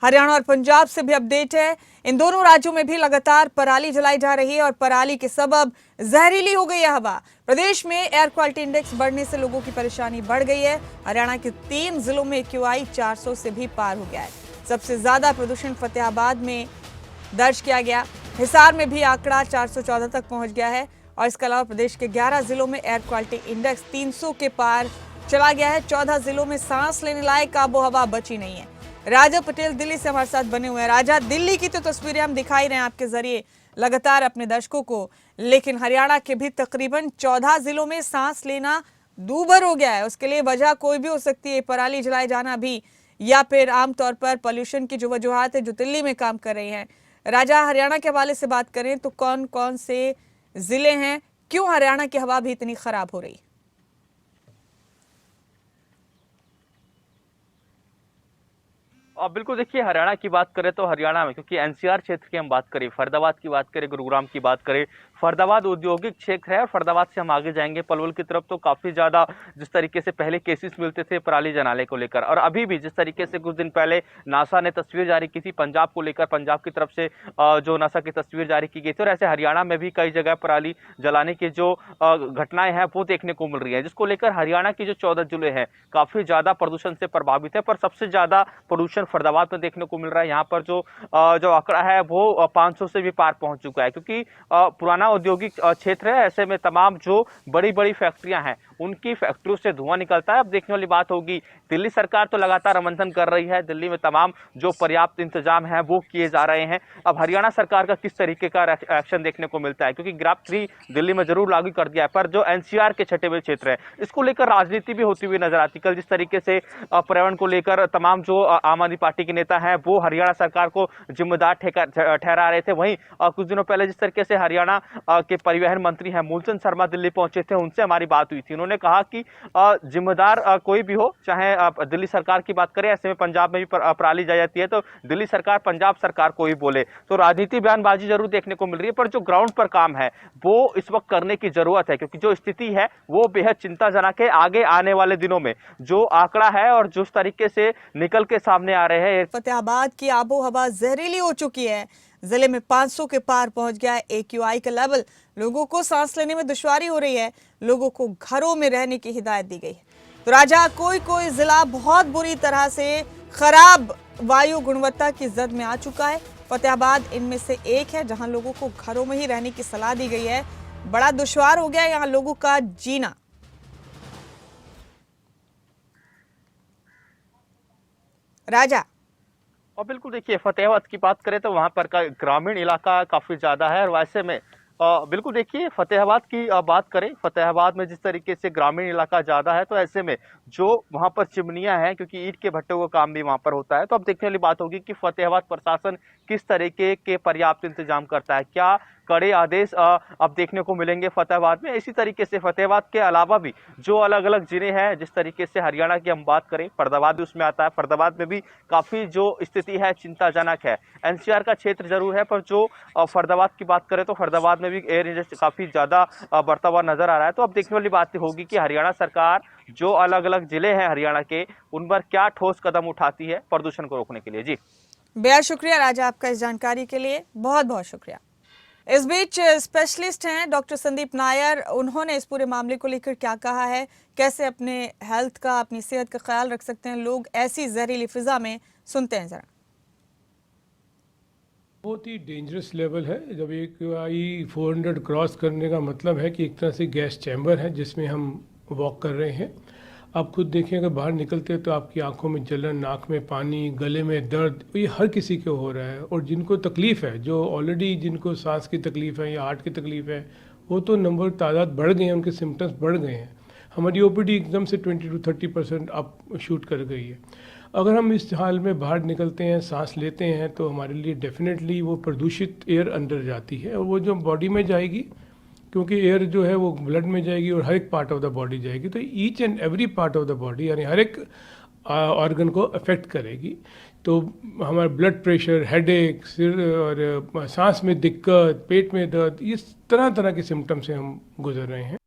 हरियाणा और पंजाब से भी अपडेट है। इन दोनों राज्यों में भी लगातार पराली जलाई जा रही है और पराली के सबब जहरीली हो गई है हवा। प्रदेश में एयर क्वालिटी इंडेक्स बढ़ने से लोगों की परेशानी बढ़ गई है। हरियाणा के 3 जिलों में AQI 400 से भी पार हो गया है। सबसे ज्यादा प्रदूषण फतेहाबाद में दर्ज किया गया। हिसार में भी आंकड़ा 414 तक पहुंच गया है और इसके अलावा प्रदेश के 11 जिलों में एयर क्वालिटी इंडेक्स 300 के पार चला गया है। 14 जिलों में सांस लेने लायक आबो हवा बची नहीं है। राजा पटेल दिल्ली से हमारे साथ बने हुए हैं। राजा, दिल्ली की तो तस्वीरें हम दिखाई रहे हैं आपके जरिए लगातार अपने दर्शकों को, लेकिन हरियाणा के भी तकरीबन 14 जिलों में सांस लेना दूभर हो गया है। उसके लिए वजह कोई भी हो सकती है, पराली जलाए जाना भी, या फिर आमतौर पर पॉल्यूशन की जो वजूहत है जो दिल्ली में काम कर रही हैं। राजा, हरियाणा के हवाले से बात करें तो कौन कौन से जिले हैं, क्यों हरियाणा की हवा भी इतनी खराब हो रही? बिल्कुल देखिए, हरियाणा की बात करें तो हरियाणा में, क्योंकि एनसीआर क्षेत्र की हम बात करें, फरीदाबाद की बात करें, गुरुग्राम की बात करें, फरीदाबाद औद्योगिक क्षेत्र है और फरीदाबाद से हम आगे जाएंगे पलवल की तरफ तो काफी ज्यादा जिस तरीके से पहले केसेस मिलते थे पराली जलाने को लेकर, और अभी भी जिस तरीके से कुछ दिन पहले नासा ने तस्वीर जारी की थी पंजाब को लेकर, पंजाब की तरफ से जो नासा की तस्वीर जारी की गई थी, और ऐसे हरियाणा में भी कई जगह पराली जलाने की जो घटनाएं हैं वो देखने को मिल रही है, जिसको लेकर हरियाणा की जो 14 जिले हैं काफी ज्यादा प्रदूषण से प्रभावित है। पर सबसे ज्यादा प्रदूषण फरीदाबाद में देखने को मिल रहा है। यहाँ पर जो आंकड़ा है वो 500 से भी पार पहुंच चुका है, क्योंकि पुराना औद्योगिक क्षेत्र है। ऐसे में तमाम जो बड़ी बड़ी फैक्ट्रियां हैं उनकी फैक्ट्रियों से धुआं निकलता है। अब देखने वाली बात होगी, दिल्ली सरकार तो लगातार मंथन कर रही है, दिल्ली में तमाम जो पर्याप्त इंतजाम है वो किए जा रहे हैं। अब हरियाणा सरकार का किस तरीके का एक्शन देखने को मिलता है, क्योंकि ग्राफ 3 दिल्ली में जरूर लागू कर दिया है, पर जो एनसीआर के छठे हुए क्षेत्र है इसको लेकर राजनीति भी होती हुई नजर आती। कल जिस तरीके से पर्यावरण को लेकर तमाम जो आम आदमी पार्टी के नेता हैं वो हरियाणा सरकार को जिम्मेदार ठहरा रहे थे, वहीं कुछ दिनों पहले जिस तरीके से हरियाणा के परिवहन मंत्री हैं मूलचंद शर्मा दिल्ली पहुंचे थे, उनसे हमारी बात हुई थी। उन्होंने कहा कि जिम्मेदार कोई भी हो, चाहे दिल्ली सरकार की बात करें, ऐसे में पंजाब में भी पराली जाई जाती है तो दिल्ली सरकार पंजाब सरकार कोई बोले तो राजनीति बयानबाजी जरूर देखने को मिल रही है, पर जो ग्राउंड पर काम है वो इस वक्त करने की जरूरत है, क्योंकि जो स्थिति है वो बेहद चिंताजनक है। आगे आने वाले दिनों में जो आंकड़ा है और जिस तरीके से निकल के सामने आ रहे हैं, फतेहाबाद की आबो हवा जहरीली हो चुकी है। जिले में 500 के पार पहुंच गया है AQI का लेवल। लोगों को सांस लेने में दुश्वारी हो रही है, लोगों को घरों में रहने की हिदायत दी गई है। तो राजा, कोई कोई जिला बहुत बुरी तरह से खराब वायु गुणवत्ता की जद में आ चुका है। फतेहाबाद इनमें से एक है, जहां लोगों को घरों में ही रहने की सलाह दी गई है। बड़ा दुश्वार हो गया है यहाँ लोगों का जीना। राजा, और बिल्कुल देखिए, फतेहाबाद की बात करें तो वहां पर का ग्रामीण इलाका काफी ज्यादा है, और वैसे में बिल्कुल देखिए फतेहाबाद की बात करें, फतेहाबाद में जिस तरीके से ग्रामीण इलाका ज्यादा है तो ऐसे में जो वहां पर चिमनियां हैं, क्योंकि ईंट के भट्टों का काम भी वहां पर होता है, तो अब देखने वाली बात होगी कि फतेहाबाद प्रशासन किस तरीके के पर्याप्त इंतजाम करता है, क्या कड़े आदेश अब देखने को मिलेंगे फतेहाबाद में। इसी तरीके से फतेहाबाद के अलावा भी जो अलग अलग जिले हैं, जिस तरीके से हरियाणा की हम बात करें, फरीदाबाद भी उसमें आता है, फरीदाबाद में भी काफी जो स्थिति है चिंताजनक है। एनसीआर का क्षेत्र जरूर है, पर जो फरीदाबाद की बात करें तो फरीदाबाद में भी एयर इंडेक्स काफी ज्यादा बढ़ता हुआ नजर आ रहा है। तो अब देखने वाली बात होगी कि हरियाणा सरकार जो अलग अलग जिले हैं हरियाणा के, उन पर क्या ठोस कदम उठाती है प्रदूषण को रोकने के लिए। जी, बेहद शुक्रिया राजा आपका इस जानकारी के लिए, बहुत बहुत शुक्रिया। इस बीच स्पेशलिस्ट हैं डॉक्टर संदीप नायर, उन्होंने इस पूरे मामले को लेकर क्या कहा है, कैसे अपने हेल्थ का, अपनी सेहत का ख्याल रख सकते हैं लोग ऐसी जहरीली फिजा में। सुनते हैं जरा। बहुत ही डेंजरस लेवल है। जब AQI 400 क्रॉस करने का मतलब है कि एक तरह से गैस चैम्बर है जिसमें हम वॉक कर रहे हैं। आप खुद देखें, अगर बाहर निकलते हैं तो आपकी आंखों में जलन, नाक में पानी, गले में दर्द, ये हर किसी को हो रहा है। और जिनको तकलीफ़ है, जो ऑलरेडी जिनको सांस की तकलीफ़ है या हार्ट की तकलीफ़ है, वो तो नंबर तादाद बढ़ गए हैं, उनके सिम्टम्स बढ़ गए हैं। हमारी OPD एकदम से 20 to 30% अप शूट कर गई है। अगर हम इस हाल में बाहर निकलते हैं, सांस लेते हैं, तो हमारे लिए डेफिनेटली वो प्रदूषित एयर अंदर जाती है और वो जो बॉडी में जाएगी, क्योंकि एयर जो है वो ब्लड में जाएगी और हर एक पार्ट ऑफ द बॉडी जाएगी, तो each and every part of the body, यानी हर एक ऑर्गन को अफेक्ट करेगी। तो हमारा ब्लड प्रेशर, हेडेक, सिर और सांस में दिक्कत, पेट में दर्द, इस तरह तरह के सिम्टम से हम गुजर रहे हैं।